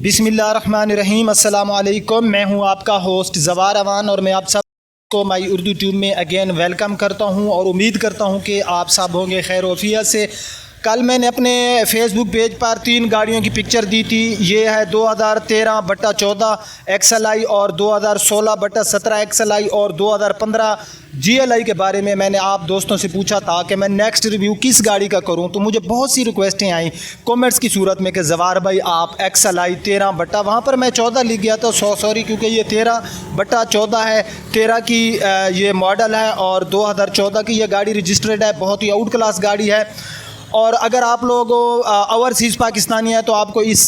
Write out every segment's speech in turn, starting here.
बिस्मिल्लाहिर्रहमानिर्रहीम। अस्सलामु अलैकुम। मैं हूं आपका होस्ट ज़वार अवान और मैं आप सब को माई उर्दू ट्यूब में अगेन वेलकम करता हूं और उम्मीद करता हूं कि आप सब होंगे खैर वफ़ियत से। कल मैंने अपने फेसबुक पेज पर 3 गाड़ियों की पिक्चर दी थी। ये है 2013/14 XLI और 2016/17 XLI और 2015 GLI के बारे में मैंने आप दोस्तों से पूछा था कि मैं नेक्स्ट रिव्यू किस गाड़ी का करूं। तो मुझे बहुत सी रिक्वेस्टें आई कमेंट्स की सूरत में कि ज़वार भाई आप XLI 13 वहाँ पर मैं 14 लिख गया था, सॉरी, क्योंकि ये 13/14 है। 13 की ये मॉडल है और 2014 की ये गाड़ी रजिस्टर्ड है। बहुत ही आउट क्लास गाड़ी है। और अगर आप लोग ओवरसीज़ पाकिस्तानी है तो आपको इस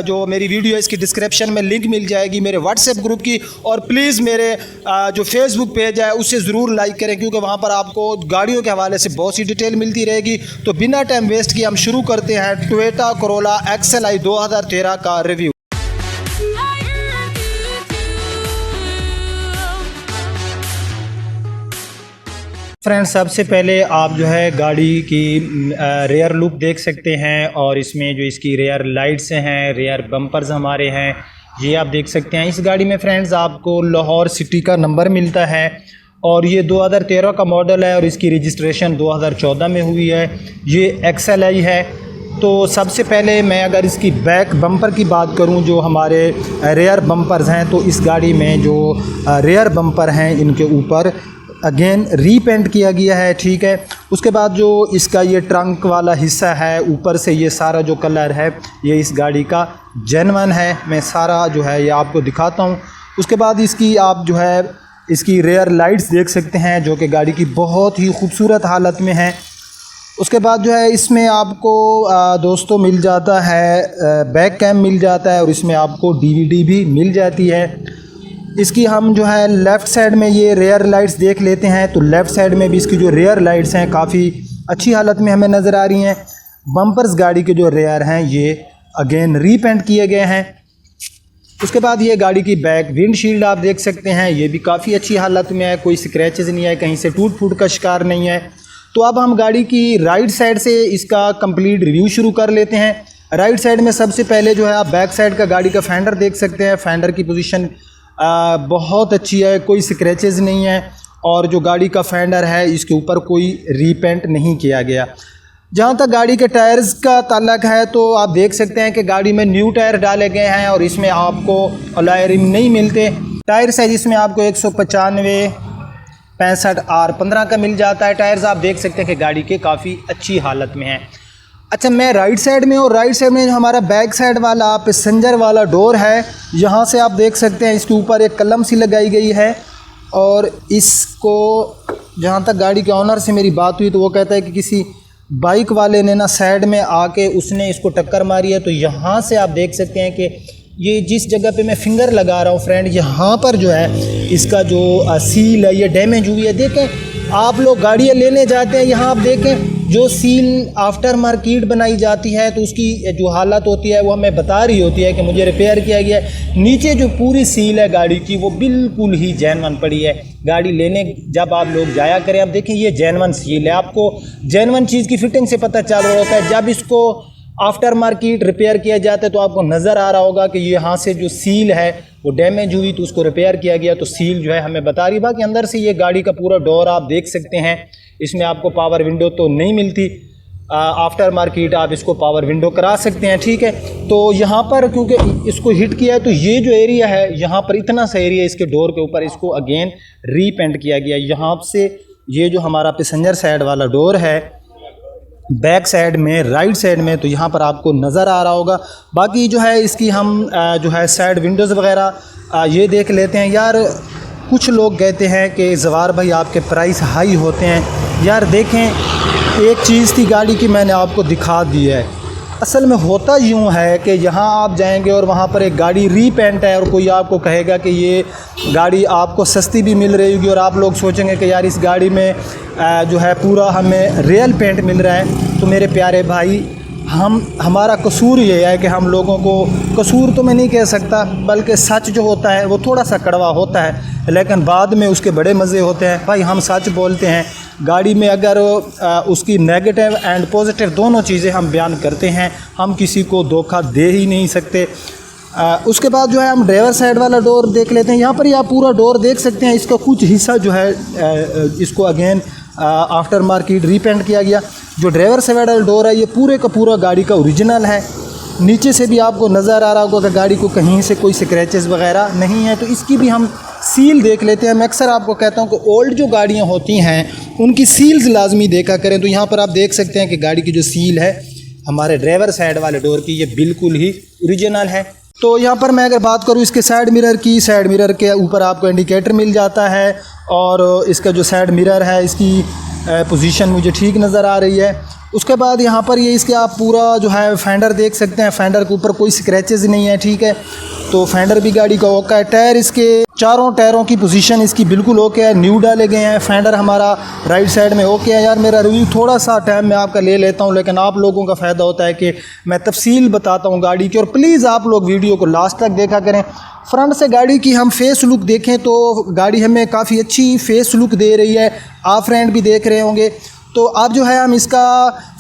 जो मेरी वीडियो है इसकी डिस्क्रिप्शन में लिंक मिल जाएगी मेरे व्हाट्सएप ग्रुप की। और प्लीज़ मेरे जो फेसबुक पेज है उसे ज़रूर लाइक करें, क्योंकि वहाँ पर आपको गाड़ियों के हवाले से बहुत सी डिटेल मिलती रहेगी। तो बिना टाइम वेस्ट किए हम शुरू करते हैं टोयोटा कोरोला XLI 2013 का रिव्यू। फ्रेंड्स, सबसे पहले आप जो है गाड़ी की रेयर लुक देख सकते हैं और इसमें जो इसकी रेयर लाइट्स हैं, रेयर बम्पर्स हमारे हैं, ये आप देख सकते हैं। इस गाड़ी में फ्रेंड्स आपको लाहौर सिटी का नंबर मिलता है और ये 2013 का मॉडल है और इसकी रजिस्ट्रेशन 2014 में हुई है। ये XLI है। तो सबसे पहले मैं अगर इसकी बैक बम्पर की बात करूं, जो हमारे रेयर बम्पर्स हैं, तो इस गाड़ी में जो रेयर बम्पर हैं इनके ऊपर अगेन रीपेंट किया गया है, ठीक है। उसके बाद जो इसका ये ट्रंक वाला हिस्सा है, ऊपर से ये सारा जो कलर है ये इस गाड़ी का जेन्युइन है। मैं सारा जो है ये आपको दिखाता हूँ। उसके बाद इसकी आप जो है इसकी रेयर लाइट्स देख सकते हैं जो कि गाड़ी की बहुत ही खूबसूरत हालत में है। उसके बाद जो है इसमें आपको दोस्तों मिल जाता है बैक कैम मिल जाता है और इसमें आपको DVD भी मिल जाती है। इसकी हम जो है लेफ़्ट साइड में ये रेयर लाइट्स देख लेते हैं। तो लेफ़्ट साइड में भी इसकी जो रेयर लाइट्स हैं काफ़ी अच्छी हालत में हमें नज़र आ रही हैं। बम्पर्स गाड़ी के जो रेयर हैं ये अगेन रीपेंट किए गए हैं। उसके बाद ये गाड़ी की बैक विंडशील्ड आप देख सकते हैं, ये भी काफ़ी अच्छी हालत में है, कोई स्क्रैचेस नहीं है, कहीं से टूट फूट का शिकार नहीं है। तो अब हम गाड़ी की राइट साइड से इसका कंप्लीट रिव्यू शुरू कर लेते हैं। राइट साइड में सबसे पहले जो है आप बैक साइड का गाड़ी का फेंडर देख सकते हैं। फेंडर की पोजीशन बहुत अच्छी है, कोई स्क्रैचेस नहीं है और जो गाड़ी का फेंडर है इसके ऊपर कोई रीपेंट नहीं किया गया। जहाँ तक गाड़ी के टायर्स का ताल्लुक है तो आप देख सकते हैं कि गाड़ी में न्यू टायर डाले गए हैं और इसमें आपको अलॉय रिम नहीं मिलते। टायर साइज इसमें आपको 195 65 R15 का मिल जाता है। टायर्स आप देख सकते हैं कि गाड़ी के काफ़ी अच्छी हालत में हैं। अच्छा, मैं राइट साइड में और राइट साइड में जो हमारा बैक साइड वाला पैसेंजर वाला डोर है, यहाँ से आप देख सकते हैं इसके ऊपर एक कलम सी लगाई गई है। और इसको जहाँ तक गाड़ी के ऑनर से मेरी बात हुई तो वो कहता है कि किसी बाइक वाले ने ना साइड में आके उसने इसको टक्कर मारी है। तो यहाँ से आप देख सकते हैं कि ये जिस जगह पे मैं फिंगर लगा रहा हूँ फ्रेंड, यहाँ पर जो है इसका जो सील है ये डैमेज हुई है। देखें, आप लोग गाड़ियाँ लेने जाते हैं, यहाँ आप देखें जो सील आफ्टर मार्केट बनाई जाती है तो उसकी जो हालत होती है वो हमें बता रही होती है कि मुझे रिपेयर किया गया है। नीचे जो पूरी सील है गाड़ी की वो बिल्कुल ही जेन्युइन पड़ी है। गाड़ी लेने जब आप लोग जाया करें, आप देखें ये जेन्युइन सील है। आपको जेन्युइन चीज़ की फिटिंग से पता चल रहा होता है। जब इसको आफ्टर मार्केट रिपेयर किया जाता है तो आपको नज़र आ रहा होगा कि ये यहाँ से जो सील है वो डैमेज हुई तो उसको रिपेयर किया गया, तो सील जो है हमें बता रही। बाकी अंदर से ये गाड़ी का पूरा डोर आप देख सकते हैं। इसमें आपको पावर विंडो तो नहीं मिलती, आफ्टर मार्केट आप इसको पावर विंडो करा सकते हैं, ठीक है। तो यहाँ पर क्योंकि इसको हिट किया है तो ये जो एरिया है यहाँ पर इतना सा एरिया इसके डोर के ऊपर इसको अगेन रीपेंट किया गया। यहाँ से ये जो हमारा पैसेंजर साइड वाला डोर है बैक साइड में राइट साइड में, तो यहाँ पर आपको नज़र आ रहा होगा। बाकी जो है इसकी हम जो है साइड विंडोज़ वगैरह ये देख लेते हैं। यार कुछ लोग कहते हैं कि ज़वार भाई आपके प्राइस हाई होते हैं। यार देखें, एक चीज़ थी गाड़ी की मैंने आपको दिखा दी है। असल में होता यूँ है कि यहाँ आप जाएंगे और वहाँ पर एक गाड़ी रीपेंट है और कोई आपको कहेगा कि ये गाड़ी आपको सस्ती भी मिल रही होगी और आप लोग सोचेंगे कि यार इस गाड़ी में जो है पूरा हमें रियल पेंट मिल रहा है। तो मेरे प्यारे भाई, हमारा कसूर ये है कि हम लोगों को, कसूर तो मैं नहीं कह सकता, बल्कि सच जो होता है वो थोड़ा सा कड़वा होता है लेकिन बाद में उसके बड़े मज़े होते हैं। भाई हम सच बोलते हैं। गाड़ी में अगर उसकी नेगेटिव एंड पॉजिटिव दोनों चीज़ें हम बयान करते हैं, हम किसी को धोखा दे ही नहीं सकते। उसके बाद जो है हम ड्राइवर साइड वाला डोर देख लेते हैं। यहाँ पर ही आप पूरा डोर देख सकते हैं, इसका कुछ हिस्सा जो है इसको अगेन आफ्टर मार्केट रीपेंट किया गया। जो ड्राइवर साइड वाला डोर है ये पूरे का पूरा गाड़ी का ओरिजिनल है। नीचे से भी आपको नज़र आ रहा होगा कि गाड़ी को कहीं से कोई स्क्रैचेस वगैरह नहीं है। तो इसकी भी हम सील देख लेते हैं। मैं अक्सर आपको कहता हूँ कि ओल्ड जो गाड़ियाँ होती हैं उनकी सील्स लाजमी देखा करें। तो यहाँ पर आप देख सकते हैं कि गाड़ी की जो सील है हमारे ड्राइवर साइड वाले डोर की, ये बिल्कुल ही ओरिजिनल है। तो यहाँ पर मैं अगर बात करूँ इसके साइड मिरर की, साइड मिरर के ऊपर आपको इंडिकेटर मिल जाता है और इसका जो साइड मिरर है इसकी पोजीशन मुझे ठीक नज़र आ रही है। उसके बाद यहाँ पर ये इसके आप पूरा जो है फेंडर देख सकते हैं, फेंडर के ऊपर कोई स्क्रैचेस नहीं है, ठीक है। तो फेंडर भी गाड़ी का ओके है। टायर इसके चारों टायरों की पोजीशन इसकी बिल्कुल ओके है, न्यू डाले गए हैं। फेंडर हमारा राइट साइड में ओके है। यार मेरा रिव्यू थोड़ा सा टाइम में आपका ले लेता हूँ, लेकिन आप लोगों का फ़ायदा होता है कि मैं तफसील बताता हूँ गाड़ी की, और प्लीज़ आप लोग वीडियो को लास्ट तक देखा करें। फ्रंट से गाड़ी की हम फेस लुक देखें तो गाड़ी हमें काफ़ी अच्छी फेस लुक दे रही है। आप फ्रेंड भी देख रहे होंगे। तो अब जो है हम इसका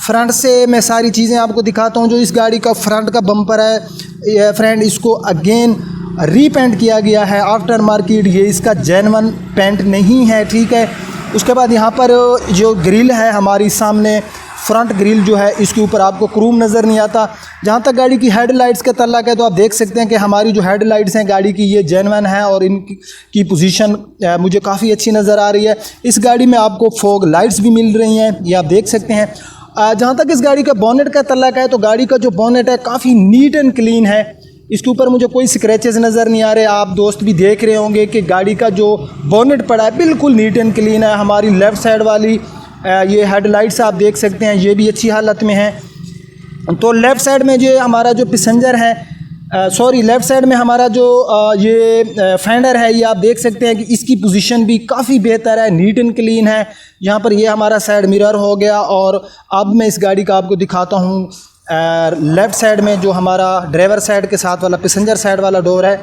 फ्रंट से मैं सारी चीज़ें आपको दिखाता हूँ। जो इस गाड़ी का फ्रंट का बम्पर है फ्रेंड, इसको अगेन रीपेंट किया गया है आफ्टर मार्केट, ये इसका जेन्युइन पेंट नहीं है, ठीक है। उसके बाद यहाँ पर जो ग्रिल है हमारी सामने फ्रंट ग्रिल जो है इसके ऊपर आपको क्रूम नज़र नहीं आता। जहाँ तक गाड़ी की हेडलाइट्स का तल्लक है तो आप देख सकते हैं कि हमारी जो हेडलाइट्स हैं गाड़ी की ये जेन्युइन है और इनकी पोजीशन मुझे काफ़ी अच्छी नज़र आ रही है। इस गाड़ी में आपको फॉग लाइट्स भी मिल रही हैं, ये आप देख सकते हैं। जहाँ तक इस गाड़ी का बोनेट का तल्लक है तो गाड़ी का जो बोनेट है काफ़ी नीट एंड क्लीन है। इसके ऊपर मुझे कोई स्क्रैचेस नज़र नहीं आ रहे। आप दोस्त भी देख रहे होंगे कि गाड़ी का जो बोनेट पड़ा है बिल्कुल नीट एंड क्लीन है। हमारी लेफ़्ट साइड वाली ये हेडलाइट्स आप देख सकते हैं, ये भी अच्छी हालत में है। तो लेफ़्ट साइड में जो हमारा जो पैसेंजर है लेफ़्ट साइड में हमारा जो ये फेंडर है ये आप देख सकते हैं कि इसकी पोजीशन भी काफ़ी बेहतर है, नीट एंड क्लीन है। यहाँ पर ये हमारा साइड मिरर हो गया। और अब मैं इस गाड़ी का आपको दिखाता हूँ लेफ़्ट साइड में जो हमारा ड्राइवर साइड के साथ वाला पैसेंजर साइड वाला डोर है।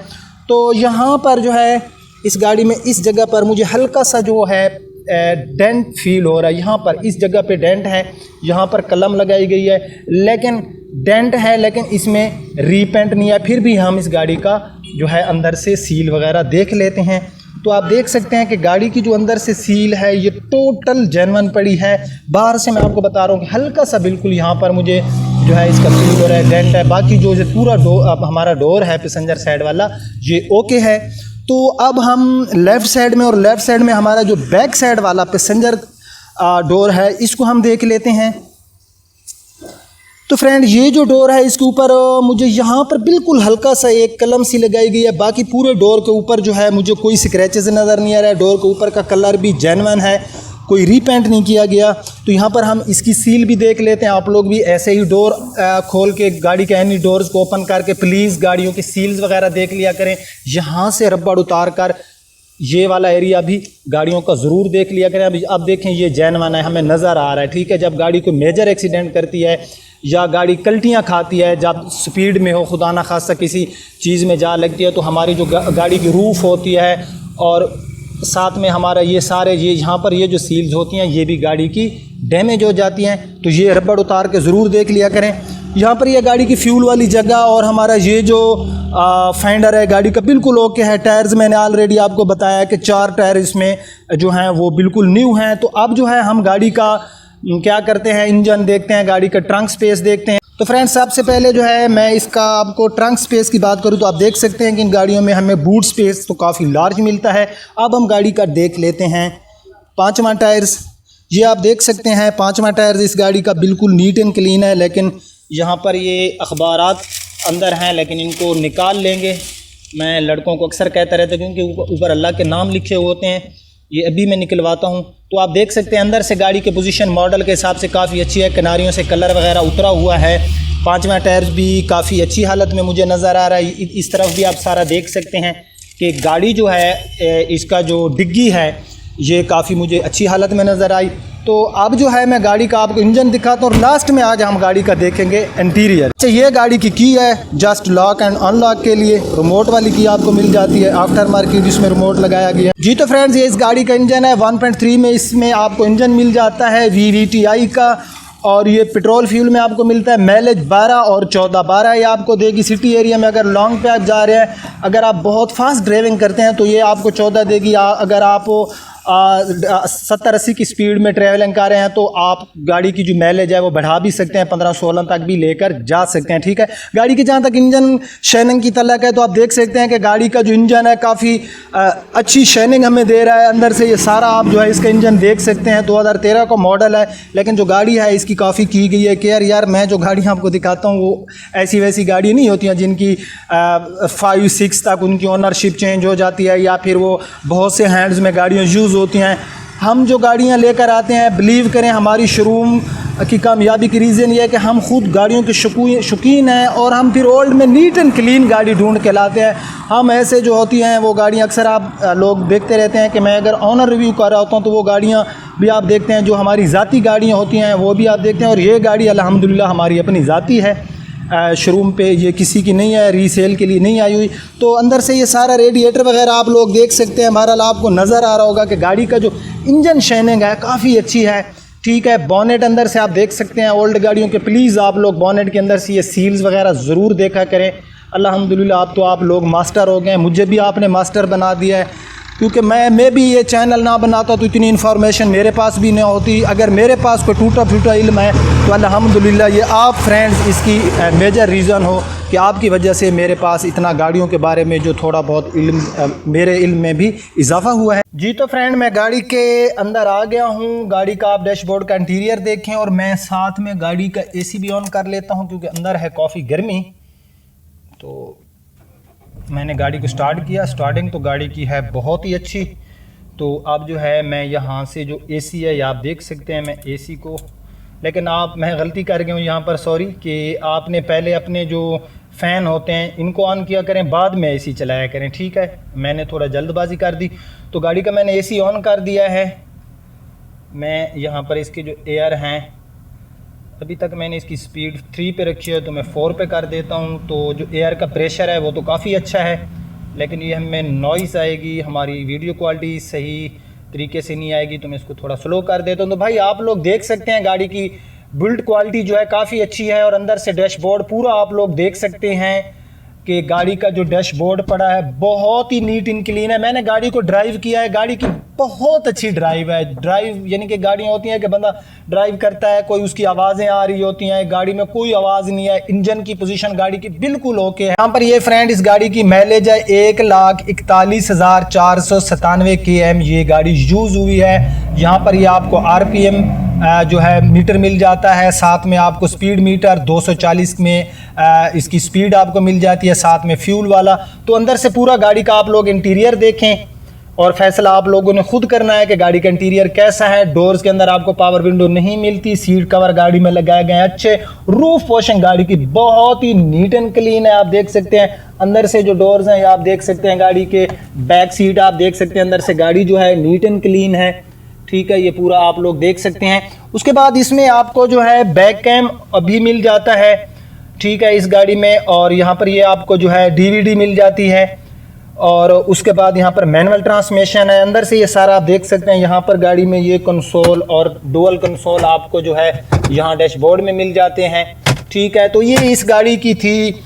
तो यहाँ पर जो है इस गाड़ी में इस जगह पर मुझे हल्का सा जो है डेंट फील हो रहा है। यहाँ पर इस जगह पे डेंट है, यहाँ पर कलम लगाई गई है, लेकिन डेंट है लेकिन इसमें रीपेंट नहीं है। फिर भी हम इस गाड़ी का जो है अंदर से सील वगैरह देख लेते हैं। तो आप देख सकते हैं कि गाड़ी की जो अंदर से सील है ये टोटल जेन्युइन पड़ी है। बाहर से मैं आपको बता रहा हूँ कि हल्का सा बिल्कुल यहाँ पर मुझे जो है इसका फील हो रहा है, डेंट है। बाकी जो पूरा अब हमारा डोर है पैसेंजर साइड वाला ये ओके है। तो अब हम लेफ़्ट साइड में और लेफ़्ट साइड में हमारा जो बैक साइड वाला पैसेंजर डोर है इसको हम देख लेते हैं। तो फ्रेंड ये जो डोर है इसके ऊपर मुझे यहाँ पर बिल्कुल हल्का सा एक कलम सी लगाई गई है। बाकी पूरे डोर के ऊपर जो है मुझे कोई स्क्रैचेस नज़र नहीं आ रहा है। डोर के ऊपर का कलर भी जेन्युइन है, कोई रीपेंट नहीं किया गया। तो यहाँ पर हम इसकी सील भी देख लेते हैं। आप लोग भी ऐसे ही डोर खोल के गाड़ी के एनी डोर्स को ओपन करके प्लीज़ गाड़ियों की सील्स वगैरह देख लिया करें। यहाँ से रबड़ उतार कर ये वाला एरिया भी गाड़ियों का ज़रूर देख लिया करें। अब देखें ये जेन्युइन है, हमें नज़र आ रहा है, ठीक है। जब गाड़ी को मेजर एक्सीडेंट करती है या गाड़ी कल्टियाँ खाती है, जब स्पीड में हो, खुदा ना खास्ता किसी चीज़ में जा लगती है, तो हमारी जो गाड़ी की रूफ होती है और साथ में हमारा ये सारे ये यहाँ पर ये जो सील्स होती हैं ये भी गाड़ी की डैमेज हो जाती हैं। तो ये रबड़ उतार के ज़रूर देख लिया करें। यहाँ पर ये गाड़ी की फ्यूल वाली जगह और हमारा ये जो फेंडर है गाड़ी का बिल्कुल ओके है। टायर्स मैंने ऑलरेडी आपको बताया कि 4 टायर इसमें जो हैं वो बिल्कुल न्यू हैं। तो अब जो है हम गाड़ी का क्या करते हैं, इंजन देखते हैं, गाड़ी का ट्रंक स्पेस देखते हैं। तो फ्रेंड्स सबसे पहले जो है मैं इसका आपको ट्रंक स्पेस की बात करूं तो आप देख सकते हैं कि इन गाड़ियों में हमें बूट स्पेस तो काफ़ी लार्ज मिलता है। अब हम गाड़ी का देख लेते हैं 5वां टायर्स। ये आप देख सकते हैं 5वां टायर्स इस गाड़ी का बिल्कुल नीट एंड क्लीन है, लेकिन यहाँ पर ये अखबारात अंदर हैं, लेकिन इनको निकाल लेंगे। मैं लड़कों को अक्सर कहता रहता हूँ क्योंकि ऊपर अल्लाह के नाम लिखे होते हैं, ये अभी मैं निकलवाता हूँ। तो आप देख सकते हैं अंदर से गाड़ी की पोजीशन मॉडल के हिसाब से काफ़ी अच्छी है, किनारियों से कलर वगैरह उतरा हुआ है। 5वां टायर भी काफ़ी अच्छी हालत में मुझे नज़र आ रहा है। इस तरफ भी आप सारा देख सकते हैं कि गाड़ी जो है इसका जो डिग्गी है ये काफ़ी मुझे अच्छी हालत में नज़र आई। तो अब जो है मैं गाड़ी का आपको इंजन दिखाता हूँ और लास्ट में आज हम गाड़ी का देखेंगे इंटीरियर। अच्छा ये गाड़ी की है जस्ट लॉक एंड अनलॉक के लिए रिमोट वाली की आपको मिल जाती है, आफ्टर मार्केट जिसमें रिमोट लगाया गया है। जी तो फ्रेंड्स ये इस गाड़ी का इंजन है 1.3 में, इसमें आपको इंजन मिल जाता है VVTi का और ये पेट्रोल फ्यूल में आपको मिलता है। माइलेज 12 और 14 ये आपको देगी। सिटी एरिया में अगर लॉन्ग पे आप जा रहे हैं, अगर आप बहुत फास्ट ड्राइविंग करते हैं तो ये आपको 14 देगी। अगर आप 70-80 की स्पीड में ट्रैवलिंग कर रहे हैं तो आप गाड़ी की जो माइलेज है वो बढ़ा भी सकते हैं, 15-16 तक भी लेकर जा सकते हैं। ठीक है, गाड़ी की जहाँ तक इंजन शाइनिंग की तलक है तो आप देख सकते हैं कि गाड़ी का जो इंजन है काफ़ी अच्छी शाइनिंग हमें दे रहा है अंदर से। ये सारा आप जो है इसका इंजन देख सकते हैं। 2013 का मॉडल है, लेकिन जो गाड़ी है इसकी काफ़ी की गई है केयर। यार मैं जो गाड़ी आपको दिखाता हूँ वो ऐसी वैसी गाड़ी नहीं होती हैं जिनकी 5-6 तक उनकी ओनरशिप चेंज हो जाती है या फिर वो बहुत से हैंड्स में गाड़ियाँ यूज़ होती हैं। हम जो गाड़ियां लेकर आते हैं, बिलीव करें हमारी शोरूम की कामयाबी की रीज़न ये है कि हम खुद गाड़ियों के शौकीन हैं और हम फिर ओल्ड में नीट एंड क्लीन गाड़ी ढूंढ के लाते हैं। हम ऐसे जो होती हैं वो गाड़ियां अक्सर आप लोग देखते रहते हैं कि मैं अगर ऑनर रिव्यू कर रहा होता हूँ तो वो गाड़ियाँ भी आप देखते हैं, जो हमारी ज़ाती गाड़ियाँ होती हैं वो भी आप देखते हैं। और ये गाड़ी अल्हम्दुलिल्लाह हमारी अपनी ज़ाती है, शोरूम पे ये किसी की नहीं है, रीसेल के लिए नहीं आई हुई। तो अंदर से ये सारा रेडिएटर वगैरह आप लोग देख सकते हैं। बहरहाल आपको नज़र आ रहा होगा कि गाड़ी का जो इंजन शाइनिंग है काफ़ी अच्छी है। ठीक है, बॉनेट अंदर से आप देख सकते हैं ओल्ड गाड़ियों के। प्लीज़ आप लोग बॉनेट के अंदर से ये सील्स वगैरह ज़रूर देखा करें। अल्हम्दुलिल्लाह अब तो आप लोग मास्टर हो गए हैं, मुझे भी आपने मास्टर बना दिया है, क्योंकि मैं भी ये चैनल ना बनाता तो इतनी इन्फॉर्मेशन मेरे पास भी नहीं होती। अगर मेरे पास कोई टूटा फूटा इल्म है तो अल्हम्दुलिल्लाह ये आप फ्रेंड्स इसकी मेजर रीज़न हो कि आपकी वजह से मेरे पास इतना गाड़ियों के बारे में जो थोड़ा बहुत इल्म मेरे इल्म में भी इजाफा हुआ है। जी तो फ्रेंड, मैं गाड़ी के अंदर आ गया हूँ। गाड़ी का आप डैशबोर्ड का इंटीरियर देखें और मैं साथ में गाड़ी का AC भी ऑन कर लेता हूँ क्योंकि अंदर है काफ़ी गर्मी। तो मैंने गाड़ी को स्टार्ट किया। स्टार्टिंग तो गाड़ी की है बहुत ही अच्छी। तो अब जो है मैं यहाँ से जो AC है ये आप देख सकते हैं, मैं AC को, लेकिन मैं गलती कर गया हूँ यहाँ पर, सॉरी, कि आपने पहले अपने जो फ़ैन होते हैं इनको ऑन किया करें, बाद में AC चलाया करें। ठीक है, मैंने थोड़ा जल्दबाजी कर दी तो गाड़ी का मैंने AC ऑन कर दिया है। मैं यहाँ पर इसके जो एयर हैं, अभी तक मैंने इसकी स्पीड 3 पे रखी है तो मैं 4 पे कर देता हूँ। तो जो एयर का प्रेशर है वो तो काफ़ी अच्छा है, लेकिन ये हमें नॉइज़ आएगी, हमारी वीडियो क्वालिटी सही तरीके से नहीं आएगी, तो मैं इसको थोड़ा स्लो कर देता हूँ। तो भाई आप लोग देख सकते हैं गाड़ी की बिल्ड क्वालिटी जो है काफ़ी अच्छी है। और अंदर से डैशबोर्ड पूरा आप लोग देख सकते हैं कि गाड़ी का जो डैशबोर्ड पड़ा है बहुत ही नीट एंड क्लीन है। मैंने गाड़ी को ड्राइव किया है, गाड़ी की बहुत अच्छी ड्राइव है। ड्राइव यानी कि गाड़ियाँ होती हैं कि बंदा ड्राइव करता है, कोई उसकी आवाज़ें आ रही होती हैं, गाड़ी में कोई आवाज़ नहीं है। इंजन की पोजीशन गाड़ी की बिल्कुल ओके है। यहाँ पर ये फ्रेंड इस गाड़ी की माइलेज है 1,41,497 km ये गाड़ी यूज़ हुई है। यहाँ पर ये आपको RPM जो है मीटर मिल जाता है, साथ में आपको स्पीड मीटर 240 में इसकी स्पीड आपको मिल जाती है, साथ में फ्यूल वाला। तो अंदर से पूरा गाड़ी का आप लोग इंटीरियर देखें और फैसला आप लोगों ने खुद करना है कि गाड़ी का इंटीरियर कैसा है। डोर्स के अंदर आपको पावर विंडो नहीं मिलती, सीट कवर गाड़ी में लगाए गए हैं अच्छे। रूफ वॉशिंग गाड़ी की बहुत ही नीट एंड क्लीन है, आप देख सकते हैं। अंदर से जो डोर्स हैं आप देख सकते हैं, गाड़ी के बैक सीट आप देख सकते हैं, अंदर से गाड़ी जो है नीट एंड क्लीन है। ठीक है, ये पूरा आप लोग देख सकते हैं। उसके बाद इसमें आपको जो है बैक कैम अभी मिल जाता है, ठीक है, इस गाड़ी में। और यहाँ पर ये आपको जो है DVD मिल जाती है। और उसके बाद यहाँ पर मैनुअल ट्रांसमिशन है। अंदर से ये सारा आप देख सकते हैं। यहाँ पर गाड़ी में ये कंसोल और डुअल कंसोल आपको जो है यहाँ डैशबोर्ड में मिल जाते हैं। ठीक है, तो ये इस गाड़ी की थी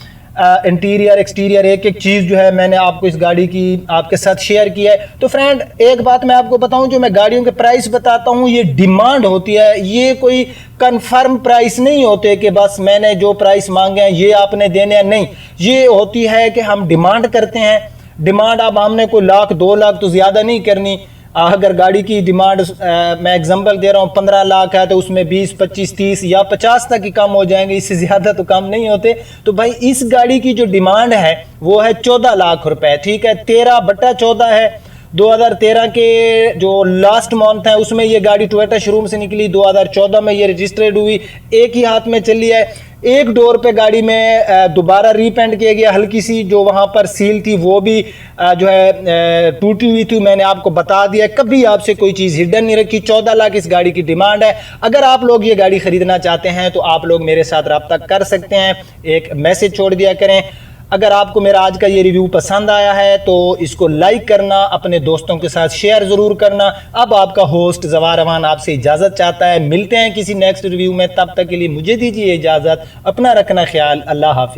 इंटीरियर एक्सटीरियर, एक एक चीज़ जो है मैंने आपको इस गाड़ी की आपके साथ शेयर किया है। तो फ्रेंड एक बात मैं आपको बताऊं, जो मैं गाड़ियों के प्राइस बताता हूं ये डिमांड होती है, ये कोई कंफर्म प्राइस नहीं होते कि बस मैंने जो प्राइस मांगे हैं ये आपने देने हैं, नहीं। ये होती है कि हम डिमांड करते हैं। डिमांड अब हमने कोई 1,00,000 2,00,000 तो ज़्यादा नहीं करनी। अगर गाड़ी की डिमांड मैं एग्जांपल दे रहा हूँ 15 लाख है तो उसमें 20, 25, 30 या 50 तक ही कम हो जाएंगे, इससे ज़्यादा तो कम नहीं होते। तो भाई इस गाड़ी की जो डिमांड है वो है 14 लाख रुपए। ठीक है, 13/14 है। 2013 के जो लास्ट मंथ है उसमें ये गाड़ी टोयोटा शोरूम से निकली, 2014 में ये रजिस्टर्ड हुई, एक ही हाथ में चली है। एक डोर पे गाड़ी में दोबारा रीपेंट किया गया, हल्की सी जो वहाँ पर सील थी वो भी जो है टूटी हुई थी, मैंने आपको बता दिया। कभी आपसे कोई चीज़ हिडन नहीं रखी। 14 लाख इस गाड़ी की डिमांड है। अगर आप लोग ये गाड़ी ख़रीदना चाहते हैं तो आप लोग मेरे साथ रब्ता कर सकते हैं, एक मैसेज छोड़ दिया करें। अगर आपको मेरा आज का ये रिव्यू पसंद आया है तो इसको लाइक करना, अपने दोस्तों के साथ शेयर ज़रूर करना। अब आपका होस्ट ज़वार रहमान आपसे इजाज़त चाहता है। मिलते हैं किसी नेक्स्ट रिव्यू में, तब तक के लिए मुझे दीजिए इजाज़त। अपना रखना ख्याल। अल्लाह हाफिज़।